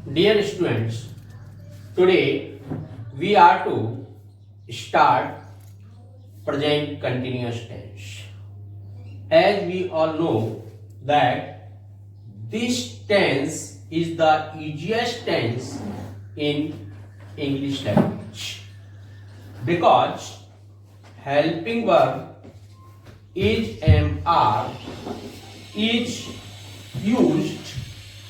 Dear students, today we are to start present continuous tense. As we all know that this tense is the easiest tense in English language because helping verb is are is used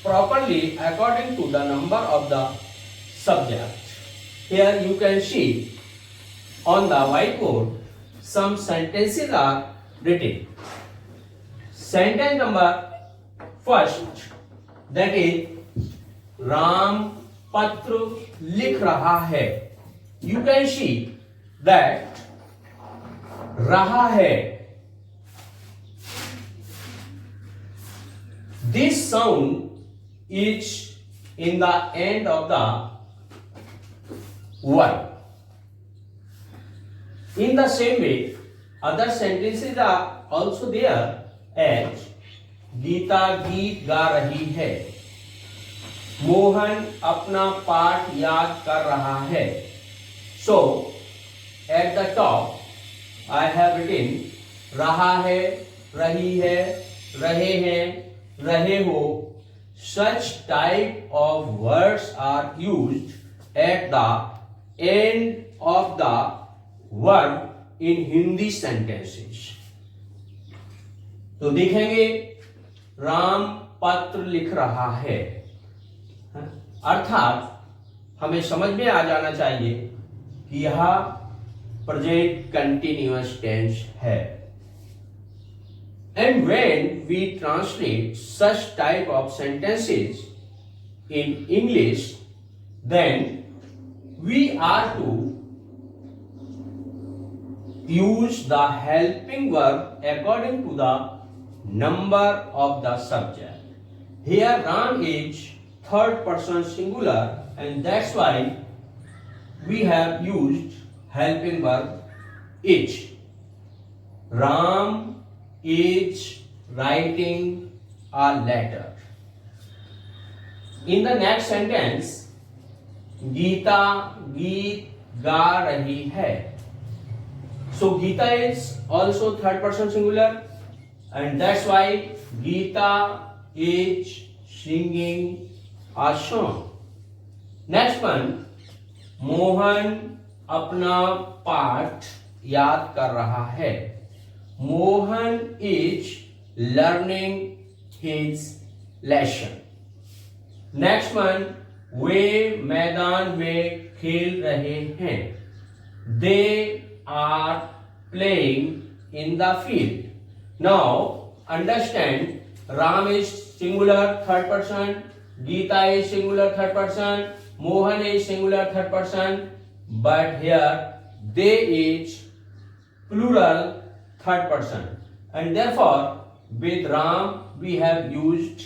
properly according to the number of the subject. Here you can see on the whiteboard some sentences are written. Sentence number first, that is Ram पत्र लिख रहा है. You can see that रहा है. This sound is in the end of the word. In the same way, other sentences are also there as Gita गीत गा रही है. मोहन अपना पाठ याद कर रहा है. So, at the top, I have written रहा है, रही है, रहे हैं, रहे हो. Such type of words are used at the end of the verb in Hindi sentences. तो देखेंगे राम पत्र लिख रहा है, अर्थात हमें समझ में आ जाना चाहिए कि यह प्रेजेंट कंटिन्यूअस टेंस है. And when we translate such type of sentences in English, then we are to use the helping verb according to the number of the subject. Here Ram is third person singular, and that's why we have used helping verb is. Ram is writing a letter. In the next sentence, Geeta गीत गा रही है. So Geeta is also third person singular, and that's why Geeta is singing a song. Next one, Mohan अपना पाठ याद कर रहा है. Mohan is learning his lesson. Next one, वे मैदान में खेल रहे हैं. They are playing in the field. Now understand, Ram is singular third person, Geeta is singular third person, Mohan is singular third person, but here they is plural third person, and therefore with Ram we have used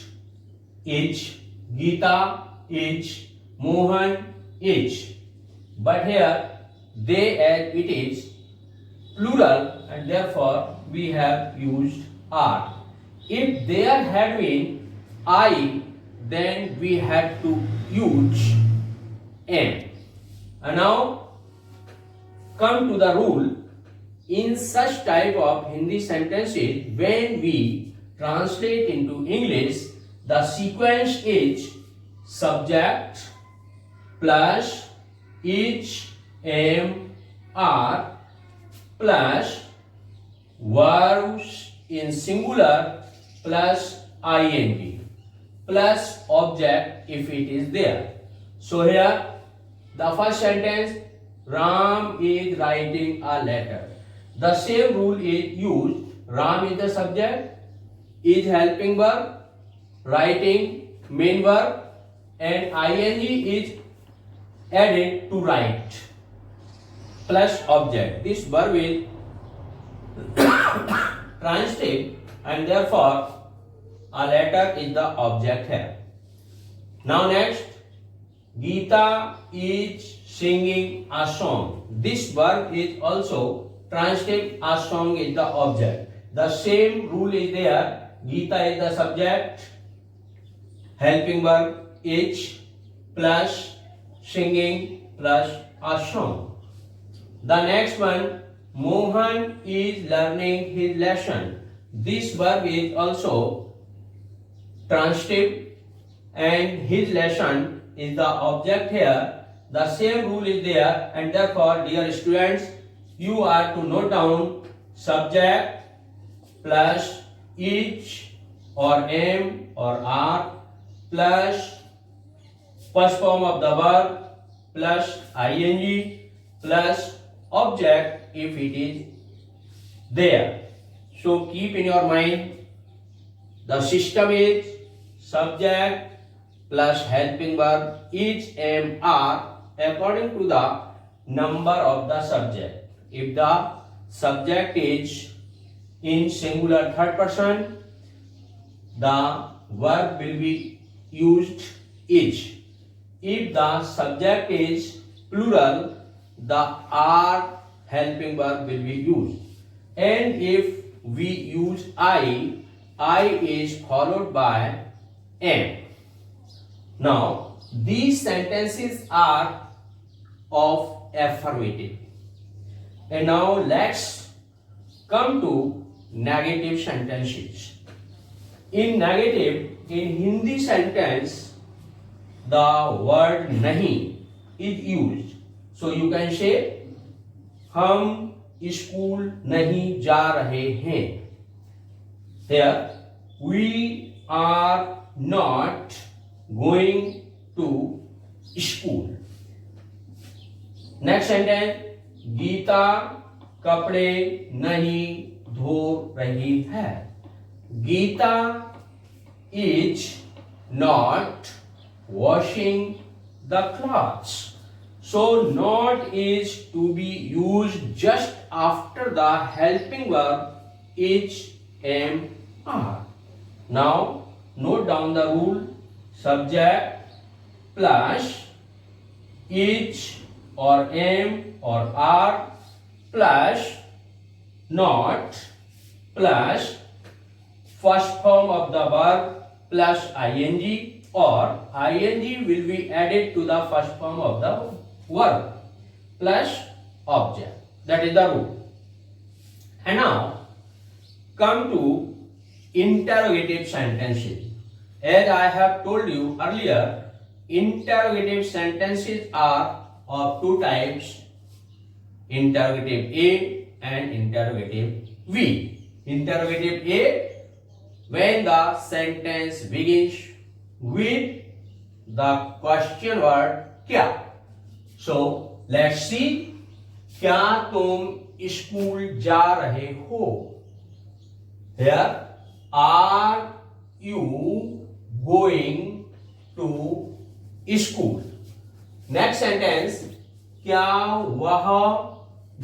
is, Geeta is, Mohan is, but here they as it is plural, and therefore we have used are. If there had been I, then we had to use am. And now come to the rule. In such type of Hindi sentences, when we translate into English, the sequence is subject plus is, am, are plus verbs in singular plus ing plus object if it is there. So here the first sentence, Ram is writing a letter. The same rule is used. Ram is the subject, is helping verb, writing main verb, and ing is added to write plus object. This verb is transitive, and therefore a letter is the object here. Now next, Geeta is singing a song. This verb is also transitive, a song is the object. The same rule is there. Geeta is the subject, helping verb is, plus singing plus a song. The next one, Mohan is learning his lesson. This verb is also transitive and his lesson is the object here. The same rule is there, and therefore, dear students, you are to note down subject plus is or am or are plus first form of the verb plus ing plus object if it is there. So keep in your mind the system is subject plus helping verb is, am, are according to the number of the subject. If the subject is in singular third person, the verb will be used is. If the subject is plural, the are helping verb will be used. And if we use I is followed by am. Now, these sentences are of affirmative. And now let's come to negative sentences. In negative, in Hindi sentence, the word nahi is used. So you can say, हम school नहीं जा रहे हैं. Here, we are not going to school. Next sentence, Gita कपड़े नहीं धो रही है. Gita is not washing the clothes. So not is to be used just after the helping verb is, am, are. Now note down the rule. Subject plus is or am or are plus not plus first form of the verb plus ing, or ing will be added to the first form of the verb plus object. That is the rule. And now come to interrogative sentences. As I have told you earlier, interrogative sentences are of two types, interrogative A and interrogative V. Interrogative A, when the sentence begins with the question word क्या. So let's see. क्या तुम school जा रहे हो? Here, are you going to school? Next sentence, क्या वह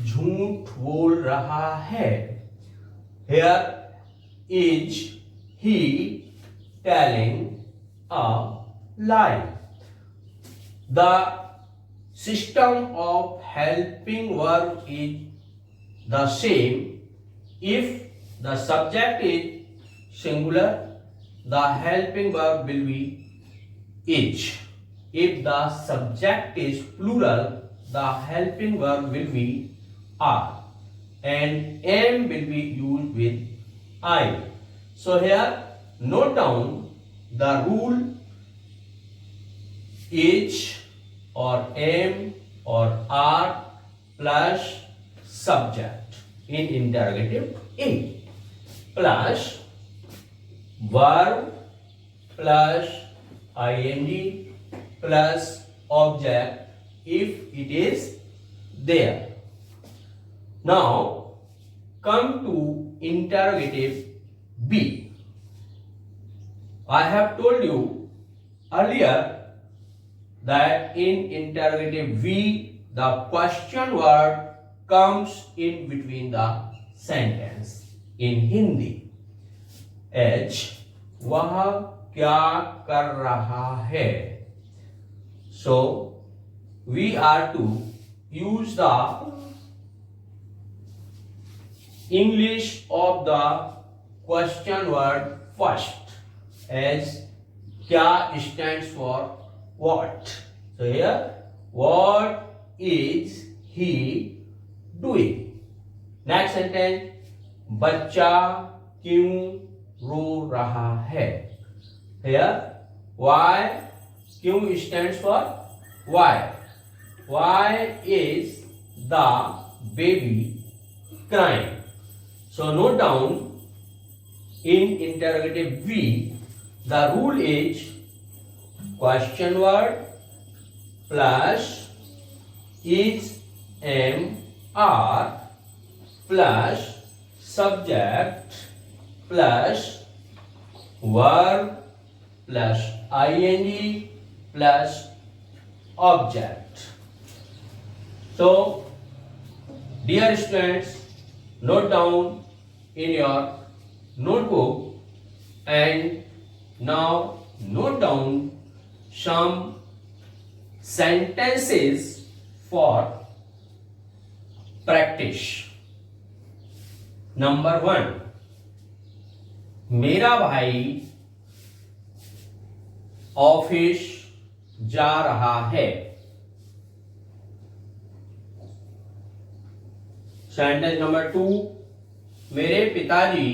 झूठ बोल रहा है? Here, is he telling a lie? The system of helping verb is the same. If the subject is singular, the helping verb will be is. If the subject is plural, the helping verb will be are. And am will be used with I. So here, note down the rule is or am or are plus subject in interrogative A plus verb plus ing plus object if it is there. Now come to interrogative B. I have told you earlier that in interrogative V, the question word comes in between the sentence. In Hindi, H, वह क्या कर रहा है? So we are to use the English of the question word first, as क्या stands for what. So here, what is he doing? Next sentence, बच्चा क्यों रो रहा है? Here, why? क्यों stands for why. Why is the baby crying? So note down in interrogative V, the rule is question word plus is am are plus subject plus verb plus ing plus object. So, dear students, note down in your notebook and now note down some sentences for practice. Number 1, मेरा भाई office जा रहा है. Sentence number 2, मेरे पिताजी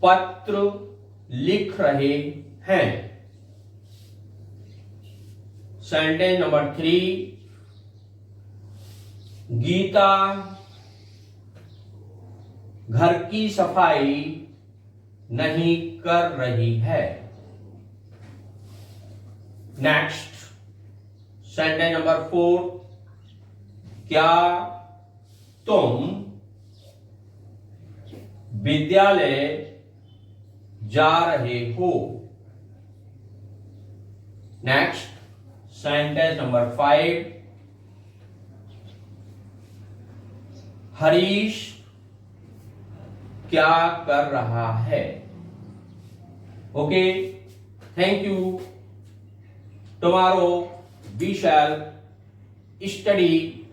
पत्र लिख रहे हैं. सेंटेंस नंबर 3, गीता घर की सफाई नहीं कर रही है. नेक्स्ट, सेंटेंस नंबर 4, क्या तुम विद्यालय जा रहे हो? नेक्स्ट, सेंटेंस नंबर 5, हरीश क्या कर रहा है? Okay, thank you. Tomorrow we shall study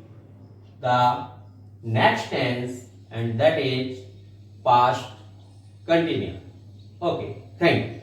the next tense and that is past continuous. Okay, thank you.